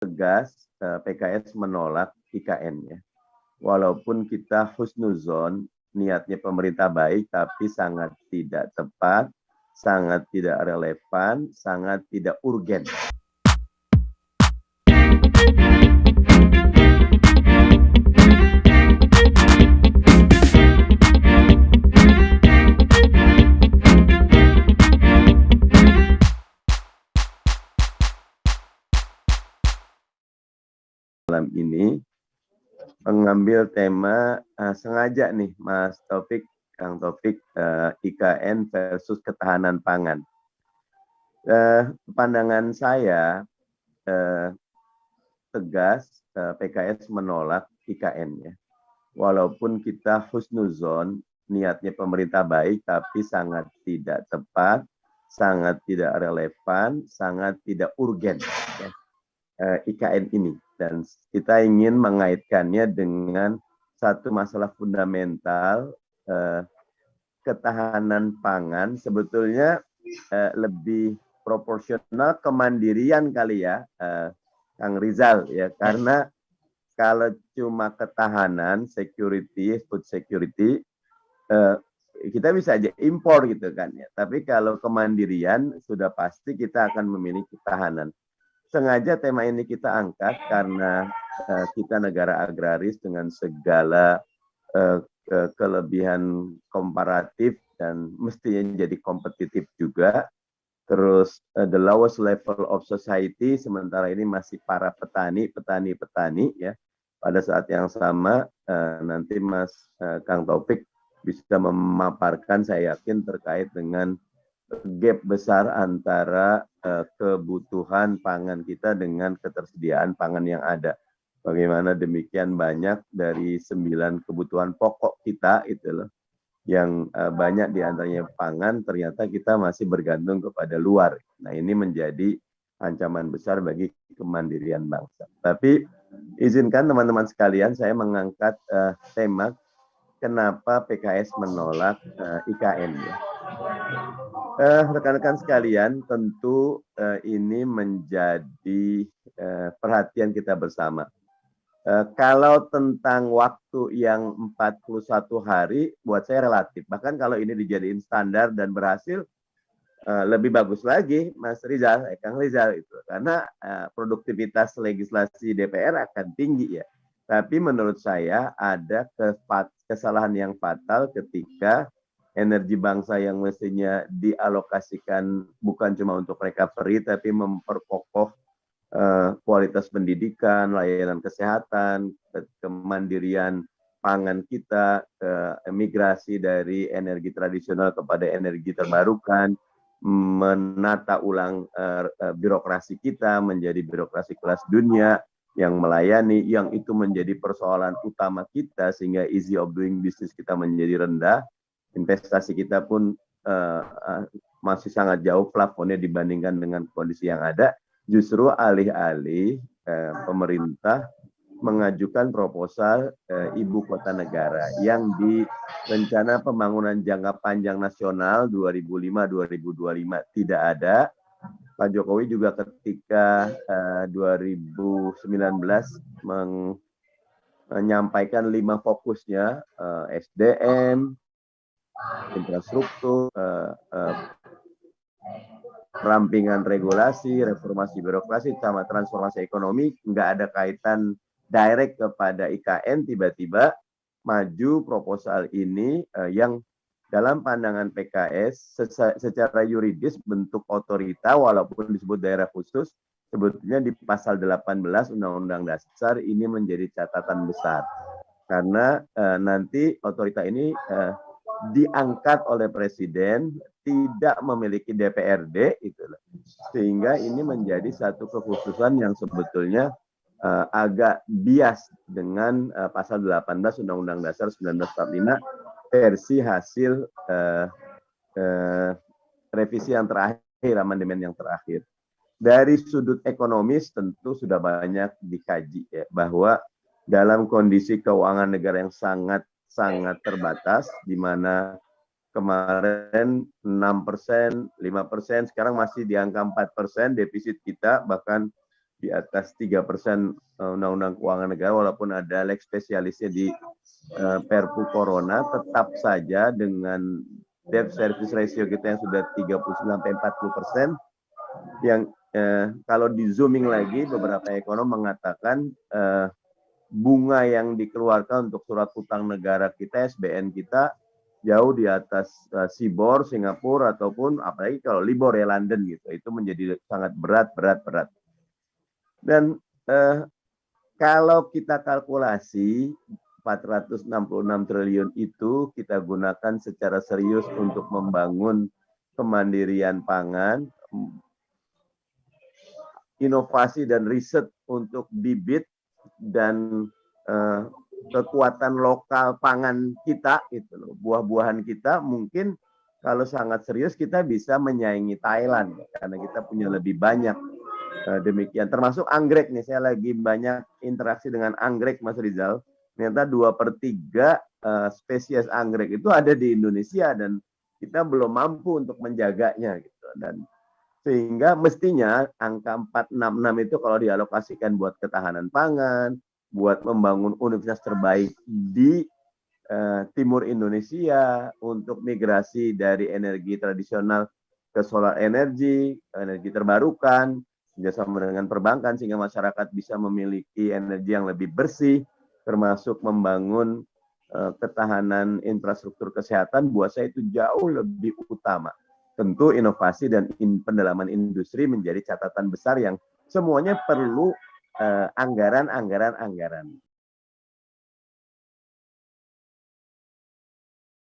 tegas PKS menolak IKN ya. Walaupun kita husnuzon, niatnya pemerintah baik, tapi sangat tidak tepat, sangat tidak relevan, sangat tidak urgen. Malam ini mengambil tema sengaja nih Mas Taufik, Kang Taufik, IKN versus ketahanan pangan. Pandangan saya tegas PKS menolak IKN ya. Walaupun kita husnuzon, niatnya pemerintah baik, tapi sangat tidak tepat, sangat tidak relevan, sangat tidak urgen ya, IKN ini. Dan kita ingin mengaitkannya dengan satu masalah fundamental, ketahanan pangan sebetulnya lebih proporsional kemandirian kali ya, Kang Rizal ya, karena kalau cuma ketahanan, security, food security, kita bisa aja impor gitu kan ya. Tapi kalau kemandirian sudah pasti kita akan memiliki ketahanan. Sengaja tema ini kita angkat karena kita negara agraris dengan segala kelebihan komparatif dan mestinya jadi kompetitif juga. Terus the lowest level of society sementara ini masih para petani ya. Pada saat yang sama nanti Mas Kang Taufik bisa memaparkan saya yakin terkait dengan gap besar antara kebutuhan pangan kita dengan ketersediaan pangan yang ada. Bagaimana demikian banyak dari 9 kebutuhan pokok kita itu loh, yang banyak diantaranya pangan, ternyata kita masih bergantung kepada luar. Nah ini menjadi ancaman besar bagi kemandirian bangsa. Tapi izinkan teman-teman sekalian saya mengangkat tema kenapa PKS menolak IKN ya. Rekan-rekan sekalian, tentu ini menjadi perhatian kita bersama. Kalau tentang waktu yang 41 hari, buat saya relatif. Bahkan kalau ini dijadiin standar dan berhasil, lebih bagus lagi, Mas Rizal, Kang Rizal itu. Karena produktivitas legislasi DPR akan tinggi ya. Tapi menurut saya ada kesalahan yang fatal ketika energi bangsa yang mestinya dialokasikan bukan cuma untuk recovery, tapi memperkokoh kualitas pendidikan, layanan kesehatan, kemandirian pangan kita, migrasi dari energi tradisional kepada energi terbarukan, menata ulang birokrasi kita menjadi birokrasi kelas dunia yang melayani, yang itu menjadi persoalan utama kita sehingga easy of doing business kita menjadi rendah, investasi kita pun masih sangat jauh plafonnya dibandingkan dengan kondisi yang ada. Justru alih-alih pemerintah mengajukan proposal ibu kota negara yang di rencana pembangunan jangka panjang nasional 2005-2025 tidak ada. Pak Jokowi juga ketika 2019 menyampaikan 5 fokusnya, SDM, infrastruktur, perampingan regulasi, reformasi birokrasi, sama transformasi ekonomi, nggak ada kaitan direct kepada IKN, tiba-tiba maju proposal ini yang dalam pandangan PKS secara yuridis bentuk otorita walaupun disebut daerah khusus, sebetulnya di pasal 18 Undang-Undang Dasar ini menjadi catatan besar. Karena nanti otorita ini diangkat oleh Presiden, tidak memiliki DPRD, itulah. Sehingga ini menjadi satu kekhususan yang sebetulnya agak bias dengan pasal 18 Undang-Undang Dasar 1945 versi hasil revisi yang terakhir, amandemen yang terakhir. Dari sudut ekonomis tentu sudah banyak dikaji ya, bahwa dalam kondisi keuangan negara yang sangat terbatas, di mana kemarin 6%, 5%, sekarang masih di angka 4% defisit kita, bahkan di atas 3% Undang-Undang Keuangan Negara, walaupun ada leg spesialisnya di Perpu Corona, tetap saja dengan debt service ratio kita yang sudah 39-40%, yang kalau di zooming lagi, beberapa ekonom mengatakan bunga yang dikeluarkan untuk surat utang negara kita, SBN kita, jauh di atas Sibor, Singapura, ataupun apalagi kalau Libor ya London gitu. Itu menjadi sangat berat. Dan kalau kita kalkulasi 466 triliun itu kita gunakan secara serius untuk membangun kemandirian pangan, inovasi dan riset untuk bibit dan kekuatan lokal pangan kita, itu loh, buah-buahan kita mungkin kalau sangat serius kita bisa menyaingi Thailand karena kita punya lebih banyak. Demikian, termasuk anggrek nih, saya lagi banyak interaksi dengan anggrek, Mas Rizal. Ternyata 2/3 spesies anggrek itu ada di Indonesia dan kita belum mampu untuk menjaganya gitu. Dan sehingga mestinya angka 466 itu kalau dialokasikan buat ketahanan pangan, buat membangun universitas terbaik di timur Indonesia, untuk migrasi dari energi tradisional ke solar energi, energi terbarukan, kerjasama dengan perbankan sehingga masyarakat bisa memiliki energi yang lebih bersih, termasuk membangun ketahanan infrastruktur kesehatan, buat saya itu jauh lebih utama. Tentu inovasi dan pendalaman industri menjadi catatan besar yang semuanya perlu anggaran.